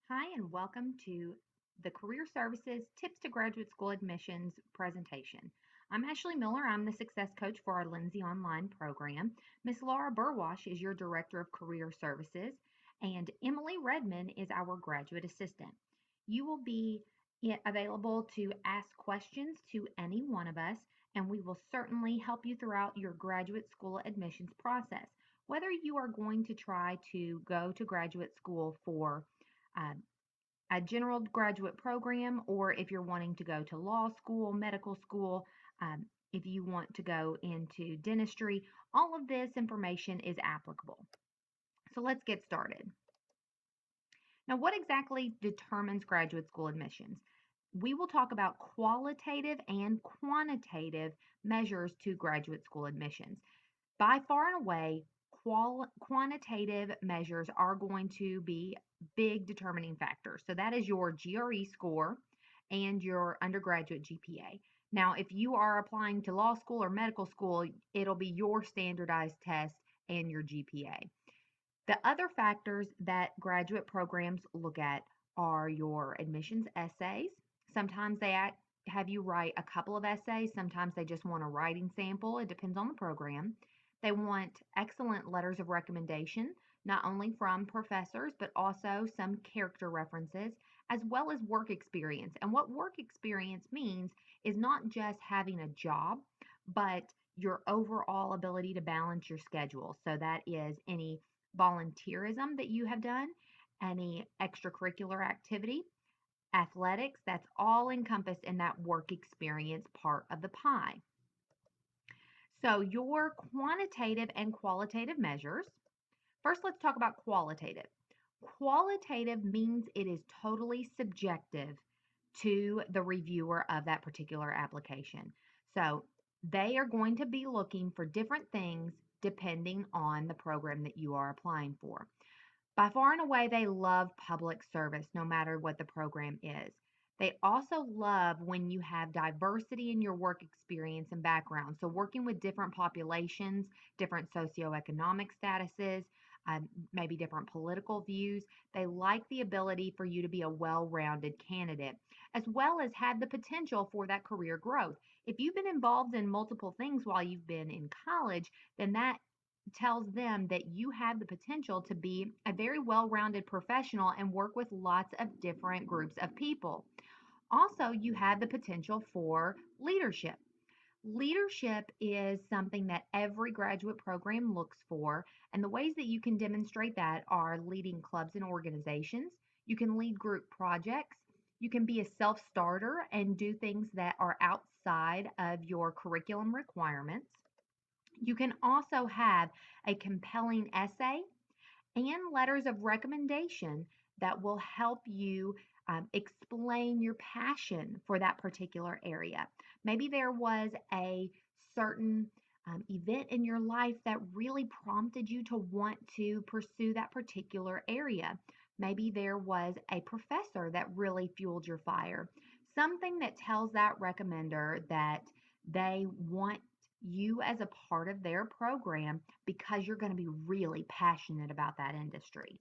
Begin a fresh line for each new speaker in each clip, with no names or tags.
Hi, and welcome to the Career Services Tips to Graduate School Admissions presentation. I'm Ashley Miller. I'm the success coach for our Lindsay Online program. Miss Laura Burwash is your Director of Career Services, and Emily Redman is our graduate assistant. You will be available to ask questions to any one of us, and we will certainly help you throughout your graduate school admissions process. Whether you are going to try to go to graduate school for um, a general graduate program, or if you're wanting to go to law school, medical school, if you want to go into dentistry, all of this information is applicable. So let's get started. Now, what exactly determines graduate school admissions? We will talk about qualitative and quantitative measures to graduate school admissions. By far and away, quantitative measures are going to be big determining factors. So that is your GRE score and your undergraduate GPA. Now, if you are applying to law school or medical school, it'll be your standardized test and your GPA. The other factors that graduate programs look at are your admissions essays. Sometimes they have you write a couple of essays, sometimes they just want a writing sample. It depends on the program. They want excellent letters of recommendation, not only from professors, but also some character references, as well as work experience. And what work experience means is not just having a job, but your overall ability to balance your schedule. So that is any volunteerism that you have done, any extracurricular activity, athletics, that's all encompassed in that work experience part of the pie. So, your quantitative and qualitative measures. First, let's talk about qualitative. Qualitative means it is totally subjective to the reviewer of that particular application. So, they are going to be looking for different things depending on the program that you are applying for. By far and away, they love public service, no matter what the program is. They also love when you have diversity in your work experience and background. So, working with different populations, different socioeconomic statuses, maybe different political views. They like the ability for you to be a well rounded candidate, as well as have the potential for that career growth. If you've been involved in multiple things while you've been in college, then that tells them that you have the potential to be a very well rounded professional and work with lots of different groups of people. Also, you have the potential for leadership. Leadership is something that every graduate program looks for, and the ways that you can demonstrate that are leading clubs and organizations. You can lead group projects. You can be a self starter and do things that are outside of your curriculum requirements. You can also have a compelling essay and letters of recommendation that will help you explain your passion for that particular area. Maybe there was a certain event in your life that really prompted you to want to pursue that particular area. Maybe there was a professor that really fueled your fire. Something that tells that recommender that they want you as a part of their program because you're going to be really passionate about that industry.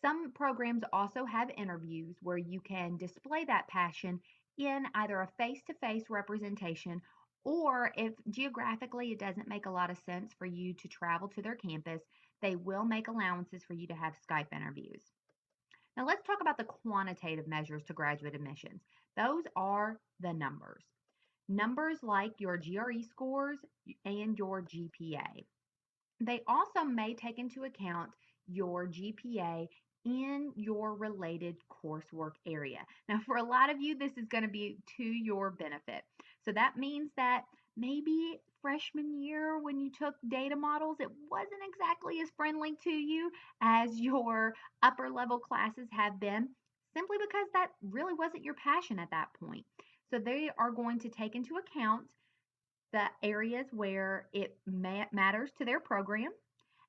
Some programs also have interviews where you can display that passion in either a face to face representation, or if geographically it doesn't make a lot of sense for you to travel to their campus, they will make allowances for you to have Skype interviews. Now, let's talk about the quantitative measures to graduate admissions. Those are the numbers. Numbers like your GRE scores and your GPA. They also may take into account your GPA in your related coursework area. Now, for a lot of you, this is going to be to your benefit. So that means that maybe freshman year when you took data models, it wasn't exactly as friendly to you as your upper level classes have been, simply because that really wasn't your passion at that point. So they are going to take into account the areas where it matters to their program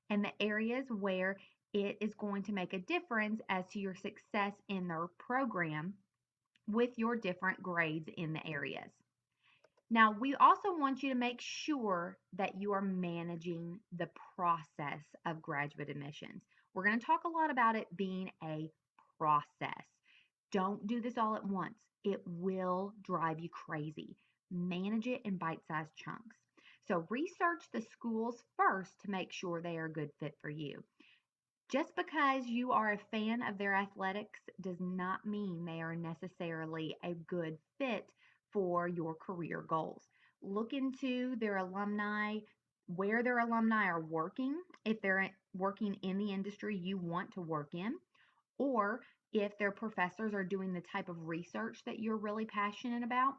and the areas where it is going to make a difference as to your success in their program with your different grades in the areas. Now, we also want you to make sure that you are managing the process of graduate admissions. We're going to talk a lot about it being a process. Don't do this all at once. It will drive you crazy. Manage it in bite-sized chunks. So research the schools first to make sure they are a good fit for you. Just because you are a fan of their athletics does not mean they are necessarily a good fit for your career goals. Look into their alumni, where their alumni are working, if they're working in the industry you want to work in, or if their professors are doing the type of research that you're really passionate about.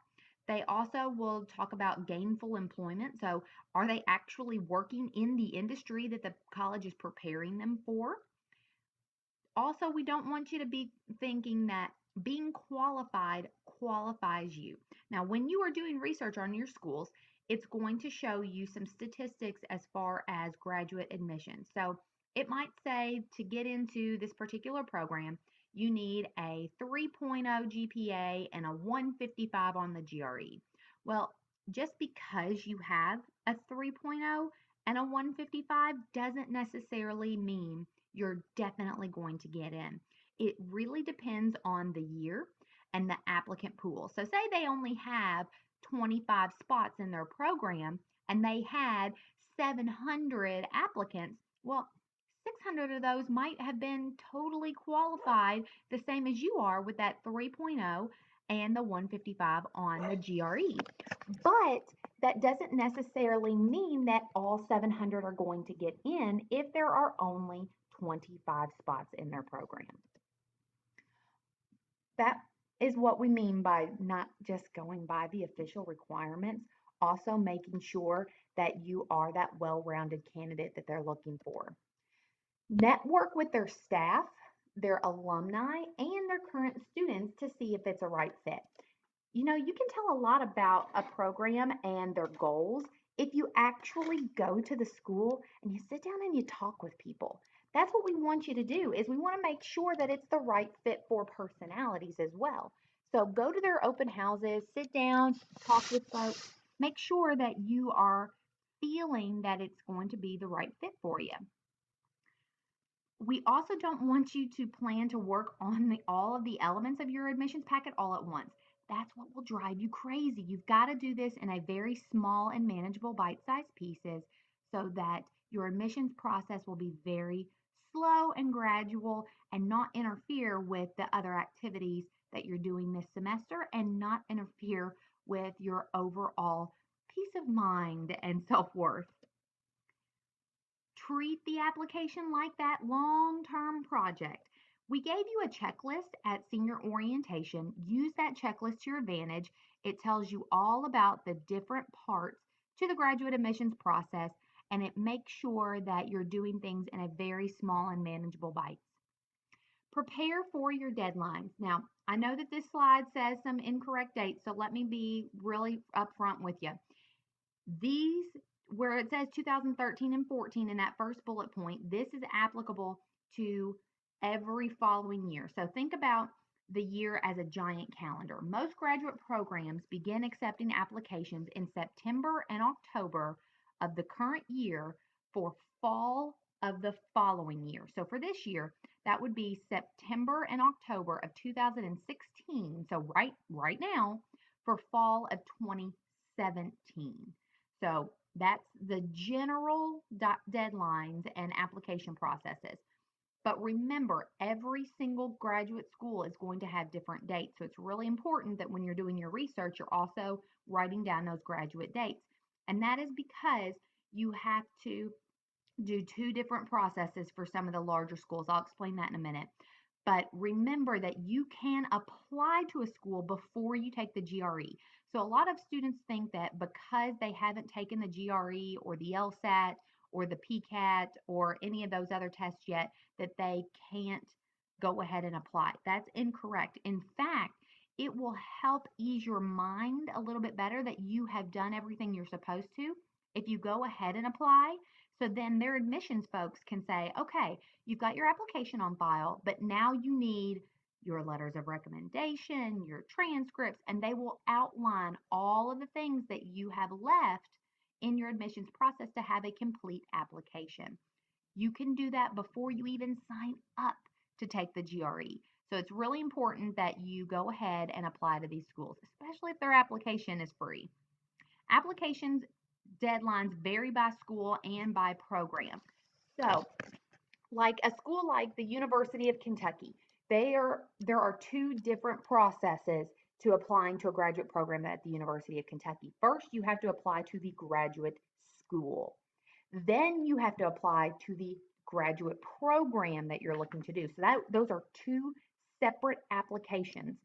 They also will talk about gainful employment. So, are they actually working in the industry that the college is preparing them for? Also, we don't want you to be thinking that being qualified qualifies you. Now, when you are doing research on your schools, it's going to show you some statistics as far as graduate admissions. So it might say to get into this particular program, you need a 3.0 GPA and a 155 on the GRE. Well, just because you have a 3.0 and a 155 doesn't necessarily mean you're definitely going to get in. It really depends on the year and the applicant pool. So, say they only have 25 spots in their program and they had 700 applicants. Well, 600 of those might have been totally qualified, the same as you are with that 3.0 and the 155 on the GRE. But that doesn't necessarily mean that all 700 are going to get in if there are only 25 spots in their program. That is what we mean by not just going by the official requirements, also making sure that you are that well-rounded candidate that they're looking for. Network with their staff, their alumni, and their current students to see if it's a right fit. You know, you can tell a lot about a program and their goals if you actually go to the school and you sit down and you talk with people. That's what we want you to do is we want to make sure that it's the right fit for personalities as well. So go to their open houses, sit down, talk with folks, make sure that you are feeling that it's going to be the right fit for you. We also don't want you to plan to work on all of the elements of your admissions packet all at once. That's what will drive you crazy. You've got to do this in a very small and manageable bite-sized pieces so that your admissions process will be very slow and gradual and not interfere with the other activities that you're doing this semester and not interfere with your overall peace of mind and self-worth. Treat the application like that long-term project. We gave you a checklist at senior orientation. Use that checklist to your advantage. It tells you all about the different parts to the graduate admissions process, and it makes sure that you're doing things in a very small and manageable bites. Prepare for your deadlines. Now, I know that this slide says some incorrect dates, so let me be really upfront with you. These, where it says 2013 and 14 in that first bullet point, this is applicable to every following year. So think about the year as a giant calendar. Most graduate programs begin accepting applications in September and October of the current year for fall of the following year. So for this year, that would be September and October of 2016. So right now for fall of 2017. So that's the general deadlines and application processes. But remember, every single graduate school is going to have different dates. So it's really important that when you're doing your research, you're also writing down those graduate dates. And that is because you have to do two different processes for some of the larger schools. I'll explain that in a minute. But remember that you can apply to a school before you take the GRE. So a lot of students think that because they haven't taken the GRE or the LSAT or the PCAT or any of those other tests yet, that they can't go ahead and apply. That's incorrect. In fact, it will help ease your mind a little bit better that you have done everything you're supposed to if you go ahead and apply. So then their admissions folks can say, okay, you've got your application on file, but now you need your letters of recommendation, your transcripts, and they will outline all of the things that you have left in your admissions process to have a complete application. You can do that before you even sign up to take the GRE. So it's really important that you go ahead and apply to these schools, especially if their application is free. Applications deadlines vary by school and by program. So, like a school like the University of Kentucky, there are two different processes to applying to a graduate program at the University of Kentucky. First, you have to apply to the graduate school. Then you have to apply to the graduate program that you're looking to do. So those are two separate applications.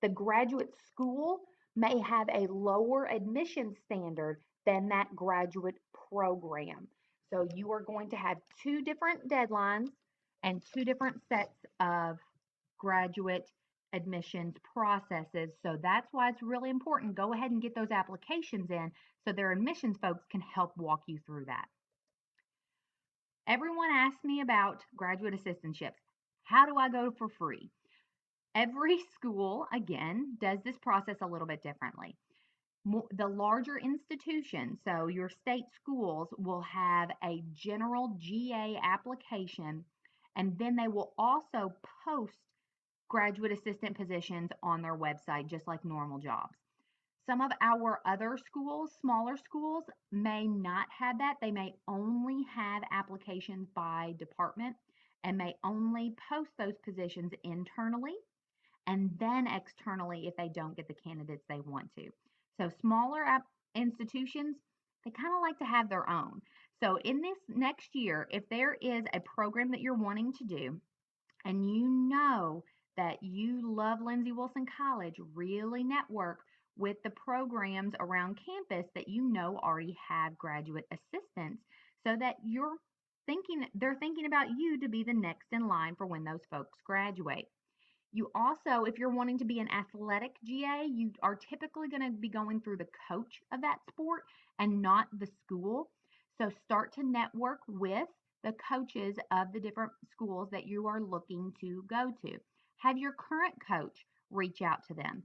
The graduate school may have a lower admission standard than that graduate program. So you are going to have two different deadlines and two different sets of graduate admissions processes. So that's why it's really important. Go ahead and get those applications in so their admissions folks can help walk you through that. Everyone asks me about graduate assistantships. How do I go for free? Every school, again, does this process a little bit differently. The larger institutions, so your state schools, will have a general GA application, and then they will also post graduate assistant positions on their website, just like normal jobs. Some of our other schools, smaller schools, may not have that. They may only have applications by department and may only post those positions internally and then externally if they don't get the candidates they want to. So smaller institutions, they kind of like to have their own. So in this next year, if there is a program that you're wanting to do, and you know that you love Lindsey Wilson College, really network with the programs around campus that you know already have graduate assistants so that they're thinking about you to be the next in line for when those folks graduate. You also, if you're wanting to be an athletic GA, you are typically going to be going through the coach of that sport and not the school. So start to network with the coaches of the different schools that you are looking to go to. Have your current coach reach out to them.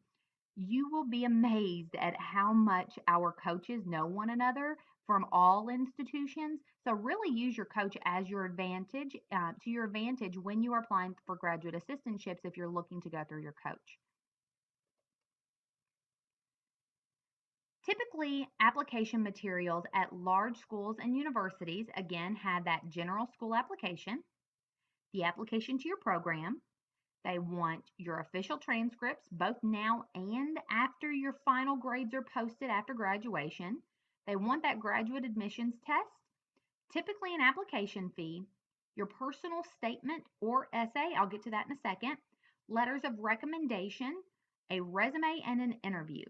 You will be amazed at how much our coaches know one another from all institutions. So really use your coach as your advantage, to your advantage when you are applying for graduate assistantships if you're looking to go through your coach. Typically, application materials at large schools and universities, again, have that general school application, the application to your program. They want your official transcripts, both now and after your final grades are posted after graduation. They want that graduate admissions test, typically an application fee, your personal statement or essay, I'll get to that in a second, letters of recommendation, a resume, and an interview.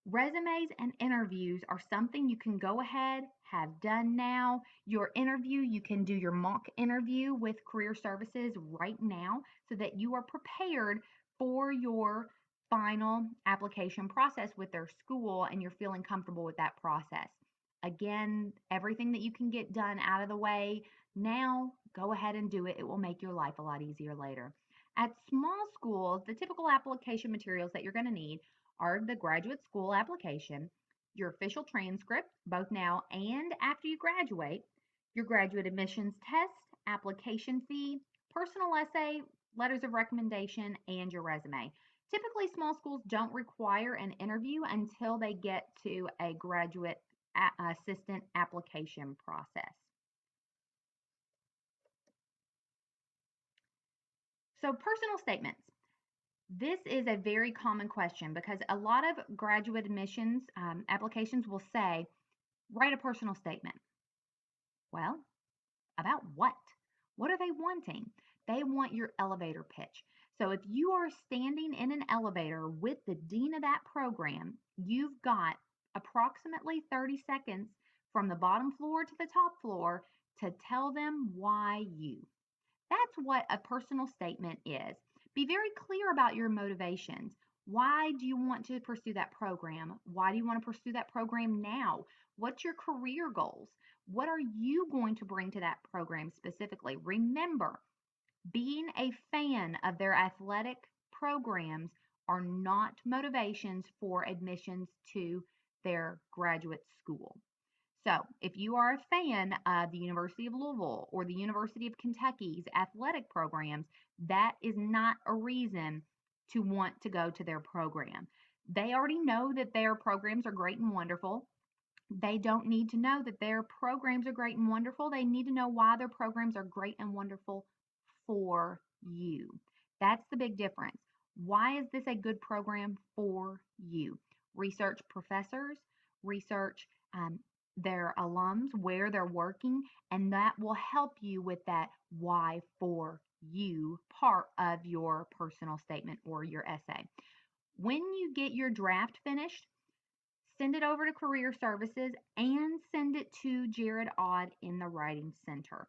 Resumes and interviews are something you can go ahead, have done now. Your interview, you can do your mock interview with Career Services right now so that you are prepared for your final application process with their school and you're feeling comfortable with that process. Again, everything that you can get done out of the way now, go ahead and do it. It will make your life a lot easier later. At small schools, the typical application materials that you're going to need are the graduate school application, your official transcript, both now and after you graduate, your graduate admissions test, application fee, personal essay, letters of recommendation, and your resume. Typically, small schools don't require an interview until they get to a graduate assistant application process. So, personal statements. This is a very common question because a lot of graduate admissions applications will say, write a personal statement. Well, about what? What are they wanting? They want your elevator pitch. So if you are standing in an elevator with the dean of that program, you've got approximately 30 seconds from the bottom floor to the top floor to tell them why you. That's what a personal statement is. Be very clear about your motivations. Why do you want to pursue that program? Why do you want to pursue that program now? What's your career goals? What are you going to bring to that program specifically? Remember, being a fan of their athletic programs are not motivations for admissions to their graduate school. So, if you are a fan of the University of Louisville or the University of Kentucky's athletic programs, that is not a reason to want to go to their program. They already know that their programs are great and wonderful. They don't need to know that their programs are great and wonderful. They need to know why their programs are great and wonderful for you. That's the big difference. Why is this a good program for you? Research professors, research their alums, where they're working, and that will help you with that why for you part of your personal statement or your essay. When you get your draft finished, send it over to Career Services and send it to Jared Odd in the Writing Center.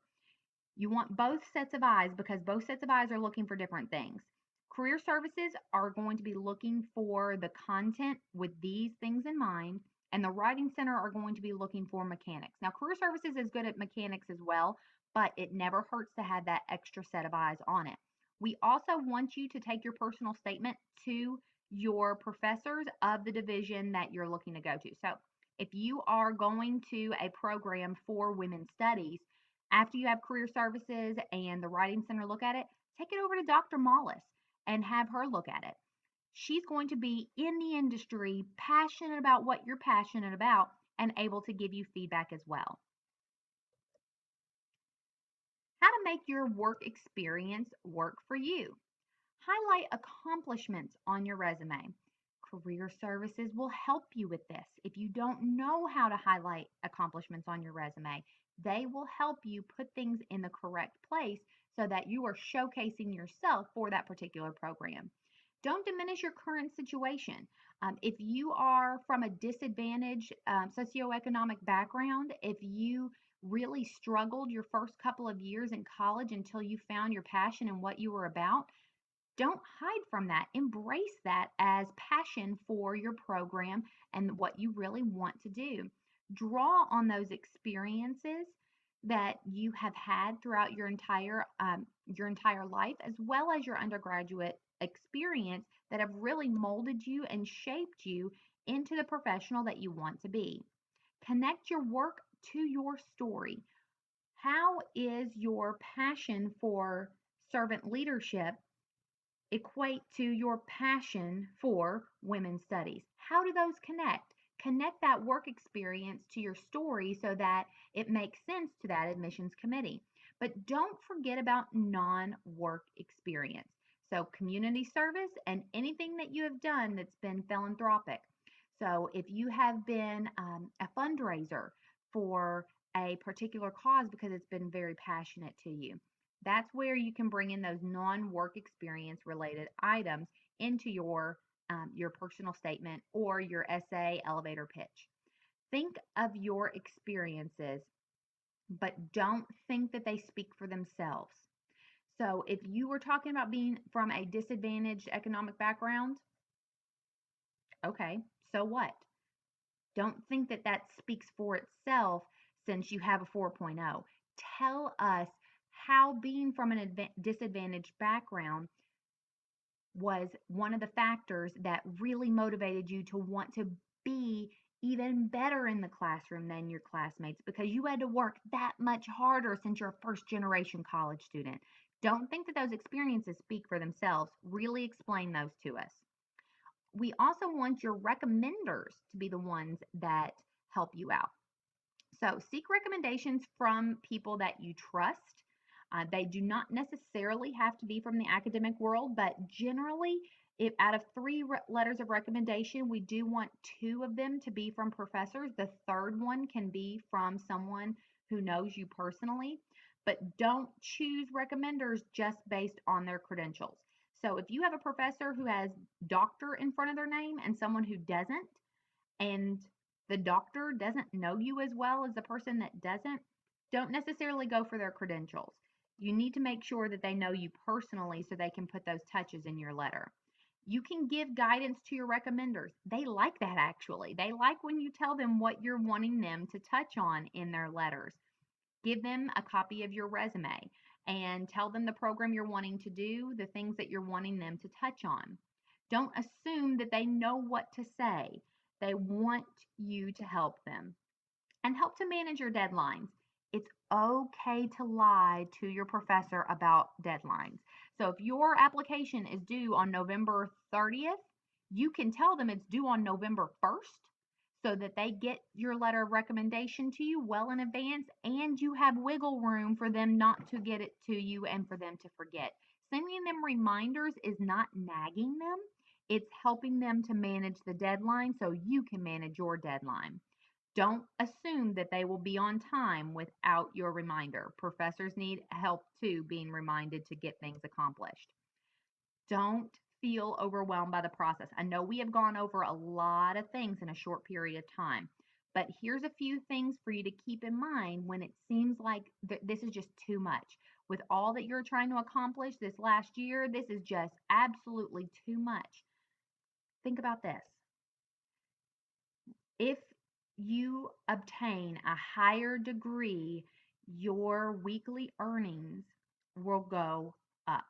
You want both sets of eyes because both sets of eyes are looking for different things. Career Services are going to be looking for the content with these things in mind, and the Writing Center are going to be looking for mechanics. Now, Career Services is good at mechanics as well, but it never hurts to have that extra set of eyes on it. We also want you to take your personal statement to your professors of the division that you're looking to go to. So, if you are going to a program for women's studies, after you have Career Services and the Writing Center look at it, take it over to Dr. Mollis and have her look at it. She's going to be in the industry, passionate about what you're passionate about, and able to give you feedback as well. How to make your work experience work for you. Highlight accomplishments on your resume. Career Services will help you with this. If you don't know how to highlight accomplishments on your resume, they will help you put things in the correct place so that you are showcasing yourself for that particular program. Don't diminish your current situation. If you are from a disadvantaged socioeconomic background, if you really struggled your first couple of years in college until you found your passion and what you were about, don't hide from that. Embrace that as passion for your program and what you really want to do. Draw on those experiences that you have had throughout your entire life, as well as your undergraduate experience that have really molded you and shaped you into the professional that you want to be. Connect your work to your story. How is your passion for servant leadership equate to your passion for women's studies? How do those connect? Connect that work experience to your story so that it makes sense to that admissions committee. But don't forget about non work experience. So, community service and anything that you have done that's been philanthropic. So, if you have been a fundraiser for a particular cause because it's been very passionate to you, that's where you can bring in those non-work experience related items into your personal statement or your essay elevator pitch. Think of your experiences, but don't think that they speak for themselves. So if you were talking about being from a disadvantaged economic background, okay, so what? Don't think that that speaks for itself since you have a 4.0. Tell us how being from an disadvantaged background was one of the factors that really motivated you to want to be even better in the classroom than your classmates because you had to work that much harder since you're a first generation college student. Don't think that those experiences speak for themselves. Really explain those to us. We also want your recommenders to be the ones that help you out. So seek recommendations from people that you trust. They do not necessarily have to be from the academic world, but generally, if out of three letters of recommendation, we do want two of them to be from professors. The third one can be from someone who knows you personally, but don't choose recommenders just based on their credentials. So if you have a professor who has doctor in front of their name and someone who doesn't, and the doctor doesn't know you as well as the person that doesn't, don't necessarily go for their credentials. You need to make sure that they know you personally so they can put those touches in your letter. You can give guidance to your recommenders. They like that actually. They like when you tell them what you're wanting them to touch on in their letters. Give them a copy of your resume and tell them the program you're wanting to do, the things that you're wanting them to touch on. Don't assume that they know what to say. They want you to help them. and help to manage your deadlines. It's okay to lie to your professor about deadlines. So if your application is due on November 30th, you can tell them it's due on November 1st so that they get your letter of recommendation to you well in advance and you have wiggle room for them not to get it to you and for them to forget. Sending them reminders is not nagging them, it's helping them to manage the deadline so you can manage your deadline. Don't assume that they will be on time without your reminder. Professors need help too being reminded to get things accomplished. Don't feel overwhelmed by the process. I know we have gone over a lot of things in a short period of time, but here's a few things for you to keep in mind when it seems like this is just too much. With all that you're trying to accomplish this last year, this is just absolutely too much. Think about this. If you obtain a higher degree, your weekly earnings will go up.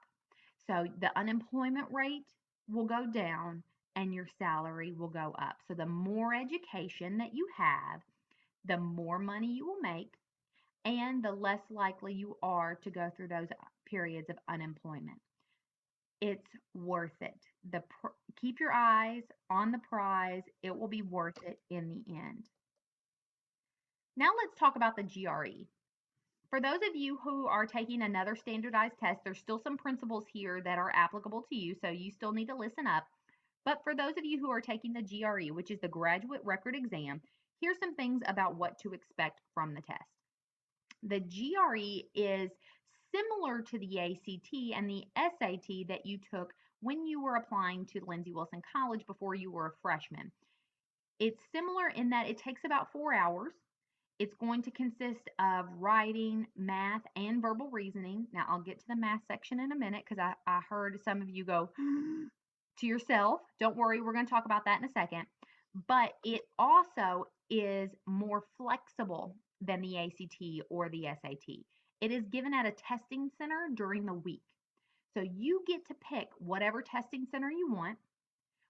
So the unemployment rate will go down and your salary will go up. So the more education that you have, the more money you will make, and the less likely you are to go through those periods of unemployment. It's worth it. Keep your eyes on the prize. It will be worth it in the end. Now let's talk about the GRE. For those of you who are taking another standardized test, there's still some principles here that are applicable to you, so you still need to listen up. But for those of you who are taking the GRE, which is the Graduate Record Exam, here's some things about what to expect from the test. The GRE is similar to the ACT and the SAT that you took when you were applying to Lindsey Wilson College before you were a freshman. It's similar in that it takes about 4 hours. It's going to consist of writing, math, and verbal reasoning. Now, I'll get to the math section in a minute because I heard some of you go to yourself. Don't worry, we're going to talk about that in a second. But it also is more flexible than the ACT or the SAT. It is given at a testing center during the week. So you get to pick whatever testing center you want,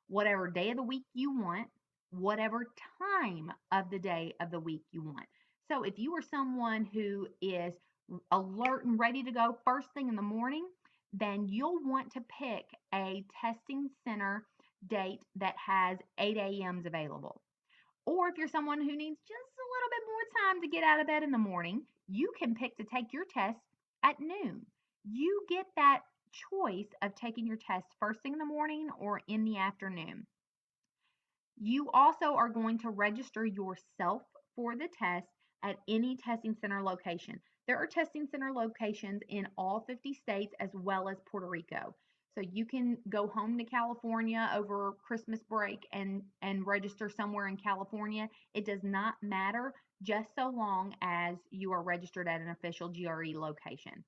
whatever day of the week you want, whatever time of the day of the week you want. So if you are someone who is alert and ready to go first thing in the morning, then you'll want to pick a testing center date that has 8 a.m.s available. Or if you're someone who needs just a little bit more time to get out of bed in the morning, you can pick to take your test at noon. You get that choice of taking your test first thing in the morning or in the afternoon. You also are going to register yourself for the test at any testing center location. There are testing center locations in all 50 states as well as Puerto Rico. So you can go home to California over Christmas break and register somewhere in California. It does not matter just so long as you are registered at an official GRE location.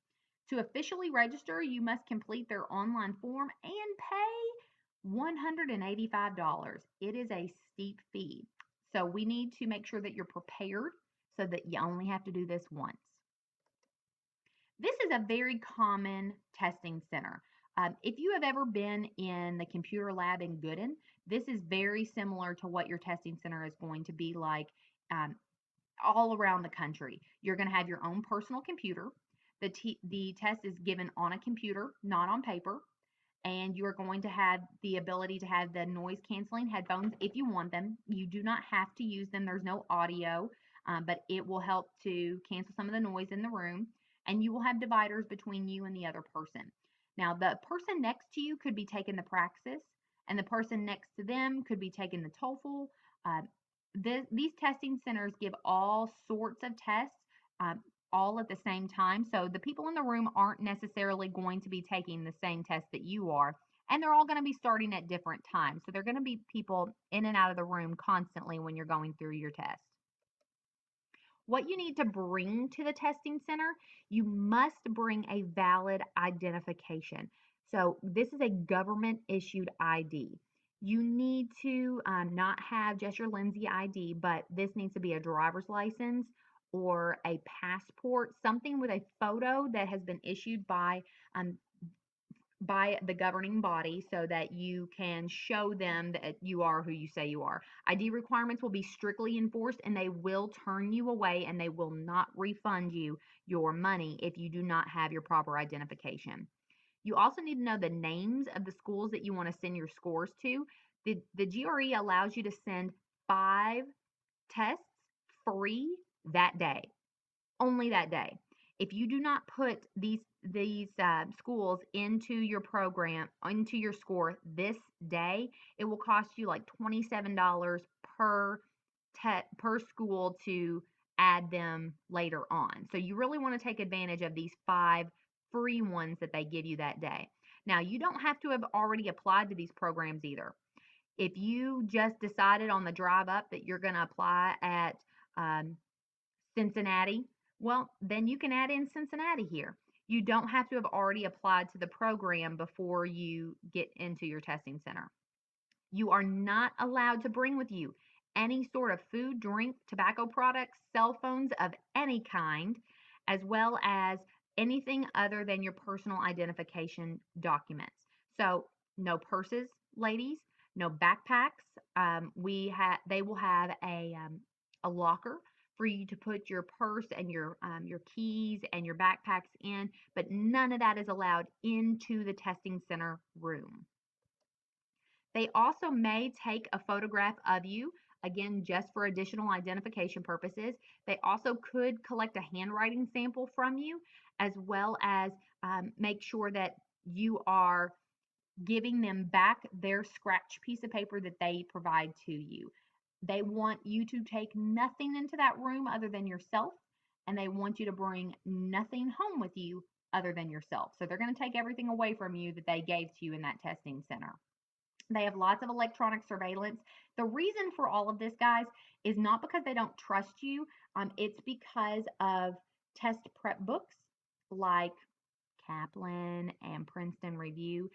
To officially register, you must complete their online form and pay $185. It is a steep fee. So we need to make sure that you're prepared so that you only have to do this once. This is a very common testing center. If you have ever been in the computer lab in Gooden, this is very similar to what your testing center is going to be like all around the country. You're going to have your own personal computer. The test is given on a computer, not on paper. And you're going to have the ability to have the noise canceling headphones if you want them. You do not have to use them. There's no audio, but it will help to cancel some of the noise in the room. And you will have dividers between you and the other person. Now, the person next to you could be taking the Praxis, and the person next to them could be taking the TOEFL. These testing centers give all sorts of tests. All at the same time. So the people in the room aren't necessarily going to be taking the same test that you are, and they're all going to be starting at different times. So they're going to be people in and out of the room constantly when you're going through your test. What you need to bring to the testing center, you must bring a valid identification. So this is a government issued ID. You need to not have just your Lindsey ID, but this needs to be a driver's license or a passport, something with a photo that has been issued by by the governing body so that you can show them that you are who you say you are. ID requirements will be strictly enforced and they will turn you away and they will not refund you your money if you do not have your proper identification. You also need to know the names of the schools that you want to send your scores to. The GRE allows you to send 5 tests free that day, only that day. If you do not put these schools into your program, into your score this day, it will cost you like $27 per per school to add them later on. So you really want to take advantage of these 5 free ones that they give you that day. Now, you don't have to have already applied to these programs either. If you just decided on the drive up that you're going to apply at um, Cincinnati, well, then you can add in Cincinnati here. You don't have to have already applied to the program before you get into your testing center. You are not allowed to bring with you any sort of food, drink, tobacco products, cell phones of any kind, as well as anything other than your personal identification documents. So, no purses, ladies, no backpacks. They will have a locker for you to put your purse and your keys and your backpacks in, but none of that is allowed into the testing center room. They also may take a photograph of you, again, just for additional identification purposes. They also could collect a handwriting sample from you, as well as make sure that you are giving them back their scratch piece of paper that they provide to you. They want you to take nothing into that room other than yourself, and they want you to bring nothing home with you other than yourself. So they're going to take everything away from you that they gave to you in that testing center. They have lots of electronic surveillance. The reason for all of this, guys, is not because they don't trust you. It's because of test prep books like Kaplan and Princeton Review.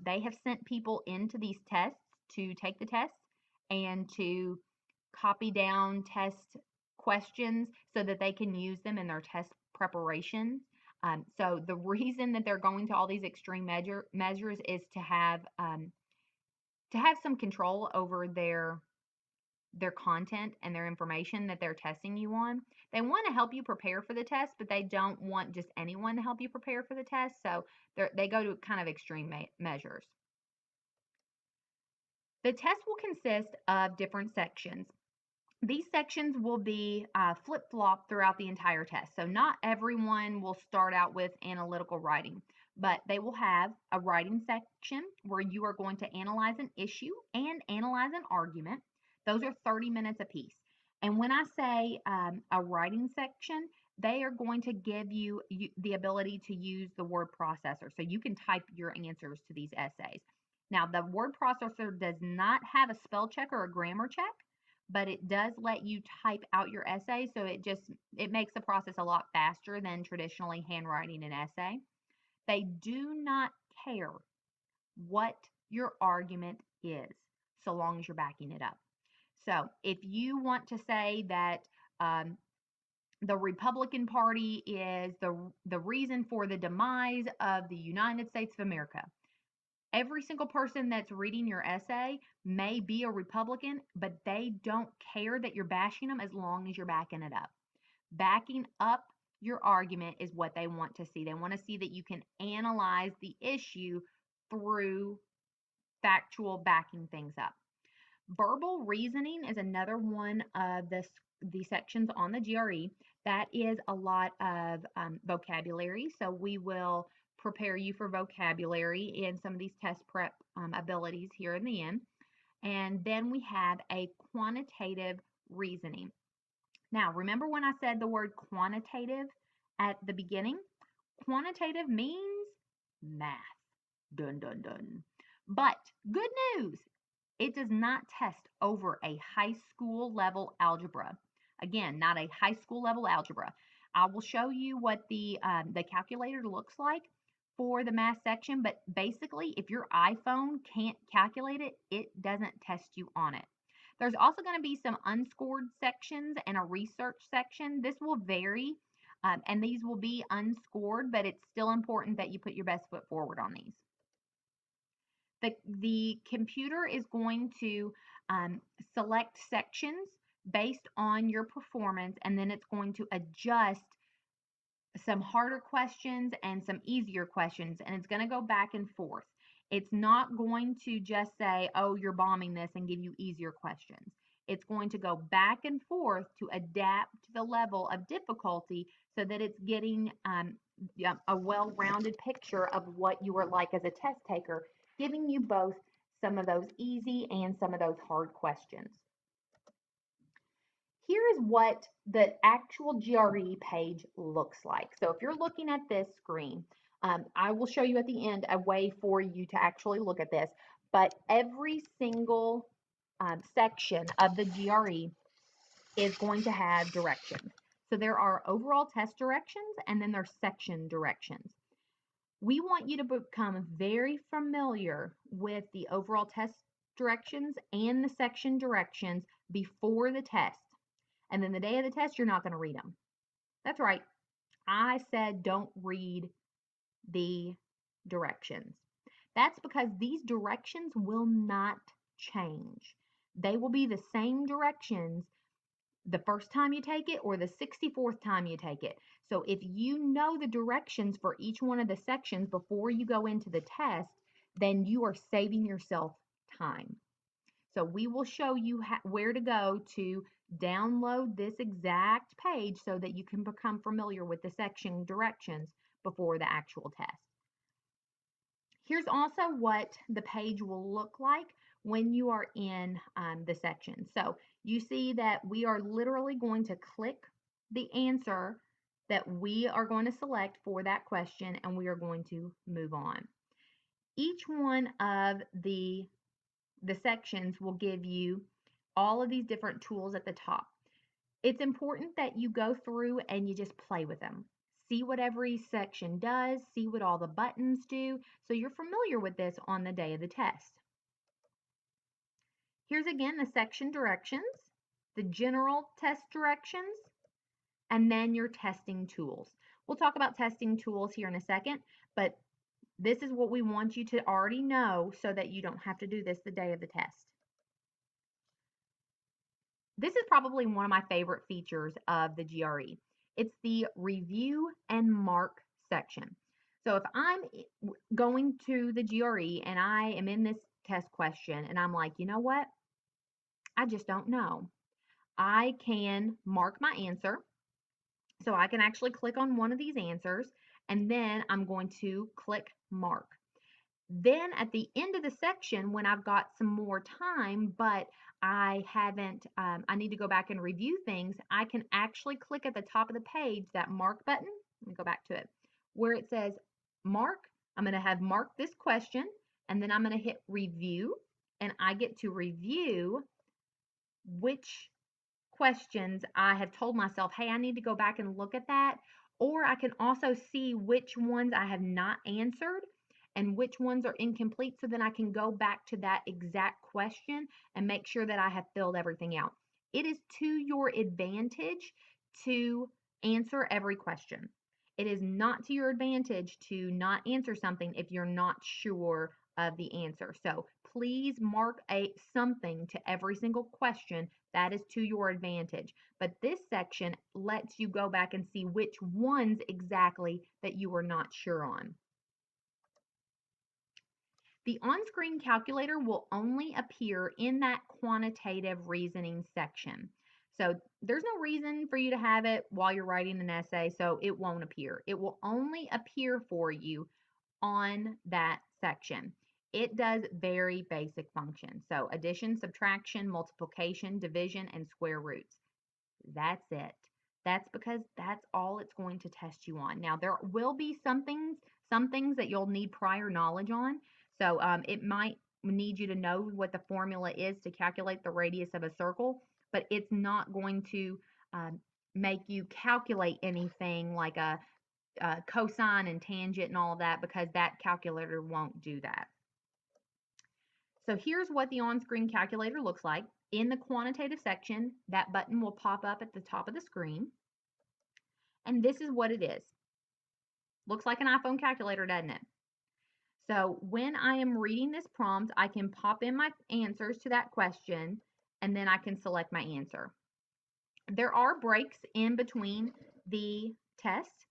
They have sent people into these tests to take the tests and to copy down test questions so that they can use them in their test preparation. So the reason that they're going to all these extreme measures is to have some control over their content and their information that they're testing you on. They want to help you prepare for the test, but they don't want just anyone to help you prepare for the test. So they go to kind of extreme measures. The test will consist of different sections. These sections will be flip-flop throughout the entire test. So not everyone will start out with analytical writing, but they will have a writing section where you are going to analyze an issue and analyze an argument. Those are 30 minutes apiece. And when I say a writing section, they are going to give you the ability to use the word processor. So you can type your answers to these essays. Now, the word processor does not have a spell check or a grammar check, but it does let you type out your essay, so it makes the process a lot faster than traditionally handwriting an essay. They do not care what your argument is, so long as you're backing it up. So if you want to say that the Republican Party is the reason for the demise of the United States of America, every single person that's reading your essay may be a Republican, but they don't care that you're bashing them as long as you're backing it up. Backing up your argument is what they want to see. They want to see that you can analyze the issue through factual backing things up. Verbal reasoning is another one of the sections on the GRE. That is a lot of vocabulary. So we will prepare you for vocabulary in some of these test prep abilities here in the end. And then we have a quantitative reasoning. Now, remember when I said the word quantitative at the beginning? Quantitative means math. Dun, dun, dun. But good news, it does not test over a high school level algebra. Again, not a high school level algebra. I will show you what the calculator looks like for the math section, but basically, if your iPhone can't calculate it, it doesn't test you on it. There's also going to be some unscored sections and a research section. This will vary, and these will be unscored, but it's still important that you put your best foot forward on these. The computer is going to um, select sections based on your performance, and then it's going to adjust some harder questions and some easier questions, and it's going to go back and forth. It's not going to just say, oh, you're bombing this and give you easier questions. It's going to go back and forth to adapt the level of difficulty so that it's getting a well rounded picture of what you are like as a test taker, giving you both some of those easy and some of those hard questions. Here is what the actual GRE page looks like. So if you're looking at this screen, I will show you at the end a way for you to actually look at this, but every single section of the GRE is going to have directions. So there are overall test directions and then there's section directions. We want you to become very familiar with the overall test directions and the section directions before the test. And then the day of the test, you're not going to read them. That's right. I said don't read the directions. That's because these directions will not change. They will be the same directions the first time you take it or the 64th time you take it. So if you know the directions for each one of the sections before you go into the test, then you are saving yourself time. So we will show you where to go to download this exact page so that you can become familiar with the section directions before the actual test. Here's also what the page will look like when you are in the section. So you see that we are literally going to click the answer that we are going to select for that question, and we are going to move on. Each one of the sections will give you all of these different tools at the top. It's important that you go through and you just play with them. See what every section does, see what all the buttons do, so you're familiar with this on the day of the test. Here's again the section directions, the general test directions, and then your testing tools. We'll talk about testing tools here in a second, but this is what we want you to already know so that you don't have to do this the day of the test. This is probably one of my favorite features of the GRE. It's the review and mark section. So if I'm going to the GRE and I am in this test question and I'm like, you know what? I just don't know. I can mark my answer. So I can actually click on one of these answers and then I'm going to click mark. Then at the end of the section, when I've got some more time, but I haven't, I need to go back and review things, I can actually click at the top of the page, that mark button. Let me go back to it, where it says mark. I'm going to have marked this question, and then I'm going to hit review, and I get to review which questions I have told myself, hey, I need to go back and look at that. Or I can also see which ones I have not answered and which ones are incomplete. So then I can go back to that exact question and make sure that I have filled everything out. It is to your advantage to answer every question. It is not to your advantage to not answer something if you're not sure of the answer. So please mark something to every single question. That is to your advantage. But this section lets you go back and see which ones exactly that you were not sure on. The on-screen calculator will only appear in that quantitative reasoning section. So there's no reason for you to have it while you're writing an essay, so it won't appear. It will only appear for you on that section. It does very basic functions. So addition, subtraction, multiplication, division, and square roots. That's it. That's because that's all it's going to test you on. Now, there will be some things that you'll need prior knowledge on. So it might need you to know what the formula is to calculate the radius of a circle, but it's not going to make you calculate anything like a cosine and tangent and all of that, because that calculator won't do that. So here's what the on-screen calculator looks like. In the quantitative section, that button will pop up at the top of the screen. And this is what it is. Looks like an iPhone calculator, doesn't it? So when I am reading this prompt, I can pop in my answers to that question and then I can select my answer. There are breaks in between the tests.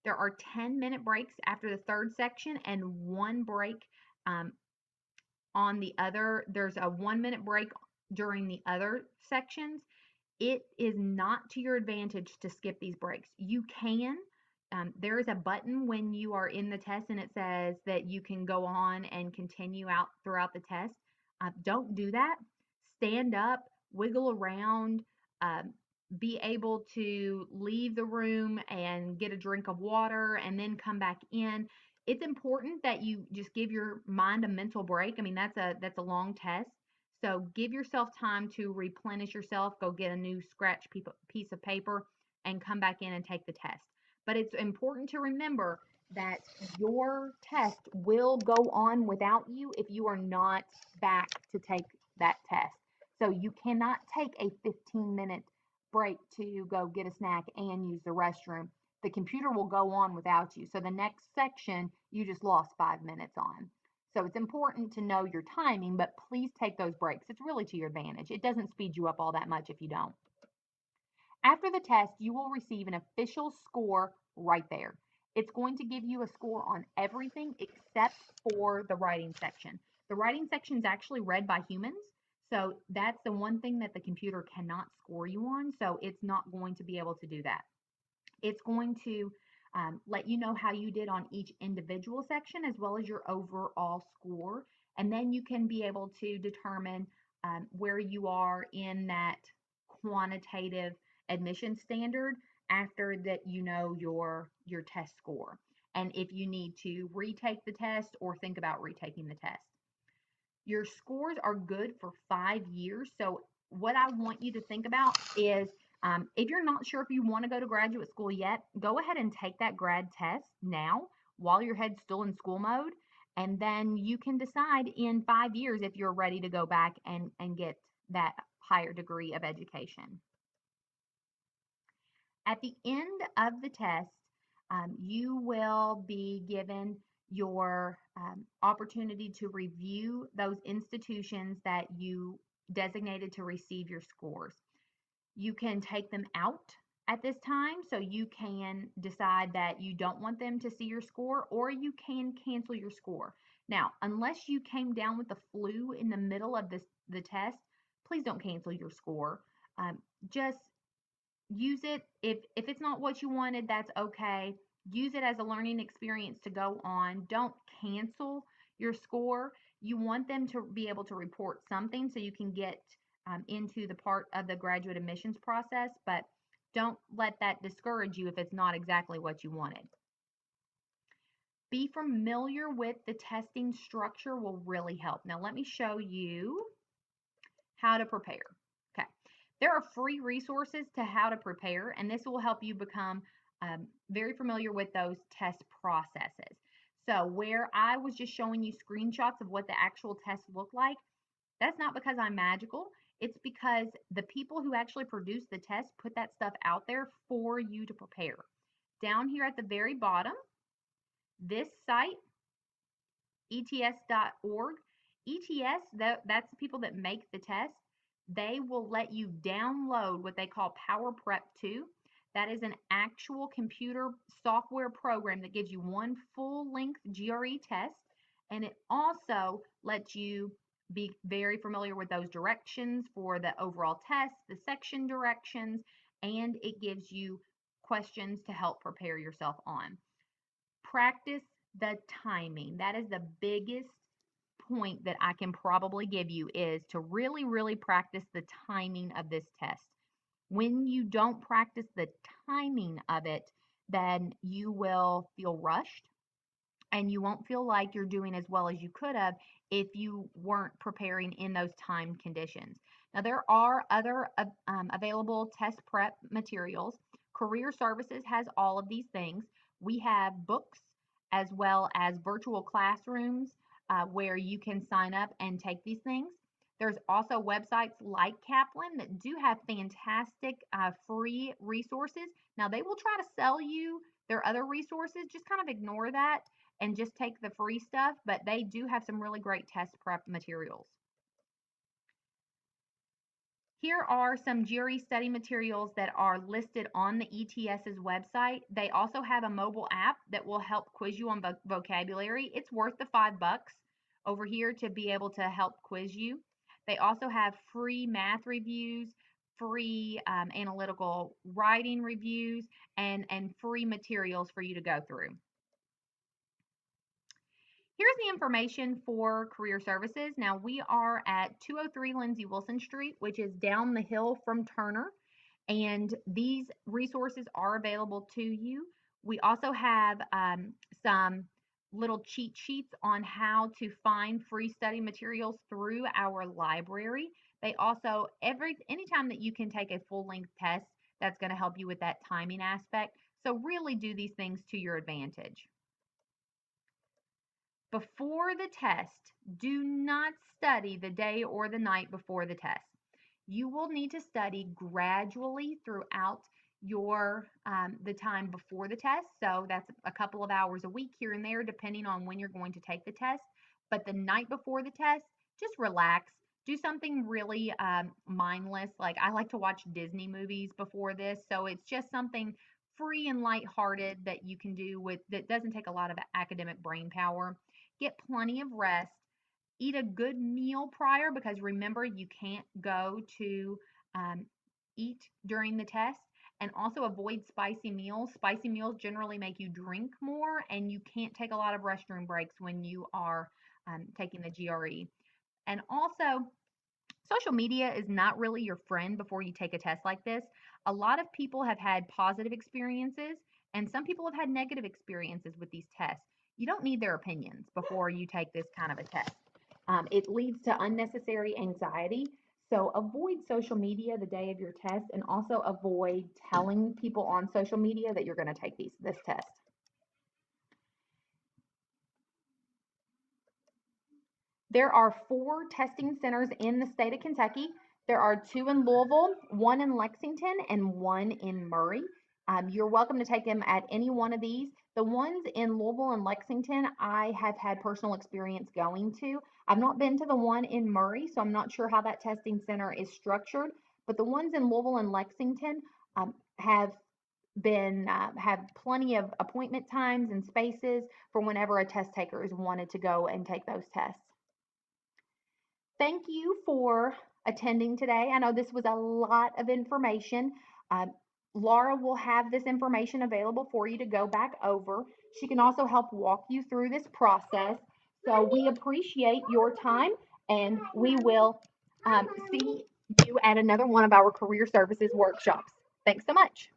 There are 10-minute breaks after the third section and one break um, on the other. There's a 1-minute break during the other sections. It is not to your advantage to skip these breaks. You can. There is a button when you are in the test and it says that you can go on and continue out throughout the test. Don't do that. Stand up, wiggle around, um, be able to leave the room and get a drink of water and then come back in. It's important that you just give your mind a mental break. I mean, that's a long test. So give yourself time to replenish yourself, go get a new scratch piece of paper, and come back in and take the test. But it's important to remember that your test will go on without you if you are not back to take that test. So you cannot take a 15-minute break to go get a snack and use the restroom. The computer will go on without you. So the next section, you just lost 5 minutes on. So it's important to know your timing, but please take those breaks. It's really to your advantage. It doesn't speed you up all that much if you don't. After the test, you will receive an official score right there. It's going to give you a score on everything except for the writing section. The writing section is actually read by humans, so that's the one thing that the computer cannot score you on, so it's not going to be able to do that. It's going to let you know how you did on each individual section as well as your overall score. And then you can be able to determine where you are in that quantitative admission standard after that you know your test score. And if you need to retake the test or think about retaking the test. Your scores are good for 5 years. So, what I want you to think about is if you're not sure if you want to go to graduate school yet, go ahead and take that grad test now while your head's still in school mode. And then you can decide in 5 years if you're ready to go back and get that higher degree of education. At the end of the test, you will be given your opportunity to review those institutions that you designated to receive your scores. You can take them out at this time, so you can decide that you don't want them to see your score, or you can cancel your score. Now, unless you came down with the flu in the middle of the test, please don't cancel your score. Just use it. If it's not what you wanted, that's okay. Use it as a learning experience to go on. Don't cancel your score. You want them to be able to report something so you can get into the part of the graduate admissions process, but don't let that discourage you if it's not exactly what you wanted. Be familiar with the testing structure will really help. Now let me show you how to prepare. Okay. There are free resources to how to prepare, and this will help you become very familiar with those test processes. So where I was just showing you screenshots of what the actual tests look like, that's not because I'm magical. It's because the people who actually produce the test put that stuff out there for you to prepare. Down here at the very bottom, this site, ets.org, ETS, that's the people that make the test. They will let you download what they call Power Prep 2. That is an actual computer software program that gives you one full-length GRE test, and it also lets you be very familiar with those directions for the overall test, the section directions, and it gives you questions to help prepare yourself on. Practice the timing. That is the biggest point that I can probably give you, is to really, really practice the timing of this test. When you don't practice the timing of it, then you will feel rushed and you won't feel like you're doing as well as you could have if you weren't preparing in those time conditions. Now, there are other available test prep materials. Career Services has all of these things. We have books as well as virtual classrooms where you can sign up and take these things. There's also websites like Kaplan that do have fantastic free resources. Now, they will try to sell you their other resources. Just kind of ignore that and just take the free stuff, but they do have some really great test prep materials. Here are some GRE study materials that are listed on the ETS's website. They also have a mobile app that will help quiz you on vocabulary. It's worth the $5 over here to be able to help quiz you. They also have free math reviews, free analytical writing reviews, and free materials for you to go through. Here's the information for career services. Now we are at 203 Lindsey Wilson Street, which is down the hill from Turner, and these resources are available to you. We also have some little cheat sheets on how to find free study materials through our library. They also, anytime that you can take a full length test, that's going to help you with that timing aspect. So really do these things to your advantage. Before the test, do not study the day or the night before the test. You will need to study gradually throughout your the time before the test. So that's a couple of hours a week here and there, depending on when you're going to take the test. But the night before the test, just relax. Do something really mindless. Like I like to watch Disney movies before this, so it's just something free and lighthearted that you can do with that doesn't take a lot of academic brain power. Get plenty of rest. Eat a good meal prior because remember, you can't go to um, eat during the test. And also avoid spicy meals. Spicy meals generally make you drink more, and you can't take a lot of restroom breaks when you are taking the GRE. And also, social media is not really your friend before you take a test like this. A lot of people have had positive experiences, and some people have had negative experiences with these tests. You don't need their opinions before you take this kind of a test. It leads to unnecessary anxiety. So avoid social media the day of your test, and also avoid telling people on social media that you're going to take this test. There are 4 testing centers in the state of Kentucky. There are 2 in Louisville, 1 in Lexington, and 1 in Murray. You're welcome to take them at any one of these. The ones in Louisville and Lexington, I have had personal experience going to. I've not been to the one in Murray, so I'm not sure how that testing center is structured. But the ones in Louisville and Lexington have have plenty of appointment times and spaces for whenever a test taker is wanted to go and take those tests. Thank you for attending today. I know this was a lot of information. Uh, Laura will have this information available for you to go back over. She can also help walk you through this process. So we appreciate your time, and we will see you at another one of our career services workshops. Thanks so much.